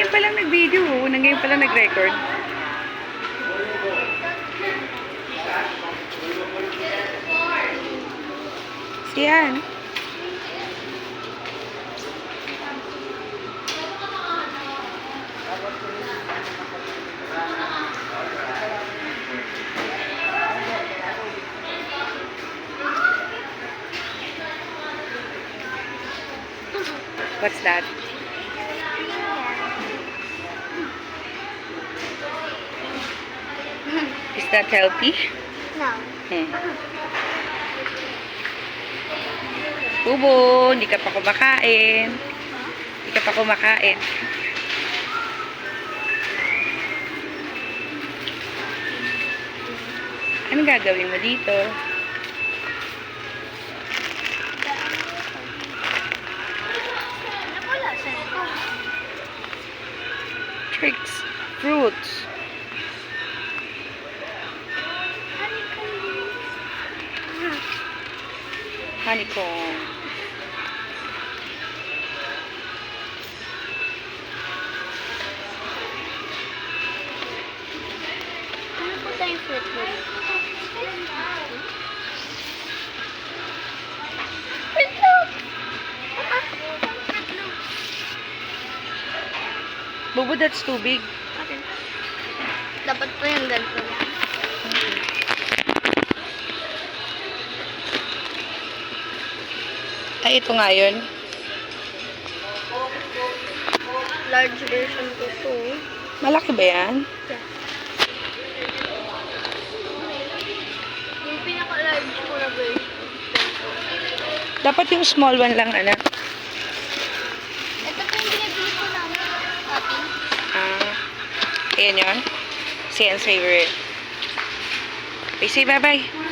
ngayon pa lang nag-video, oh. Ngayon pa lang nag-record. Siyan. What's that? Is that healthy? No. Bubo, hindi ka pa kumakain. Hindi ka pa kumakain. Anong gagawin mo dito? Tricks. Fruits. Honeycomb. Ano po tayong fruit mo? Fruit loop! Bubo, that's too big. Okay. Dapat po yung ganito lang. Ay, ito nga yun. Large version ko to. Malaki ba yan? Yeah. Yung pinaka-large ko na version. Dapat yung small one lang, anak. Ito po yung binibili ko namin. Atin. Ayan yun. Siyan's favorite. Okay, say bye-bye.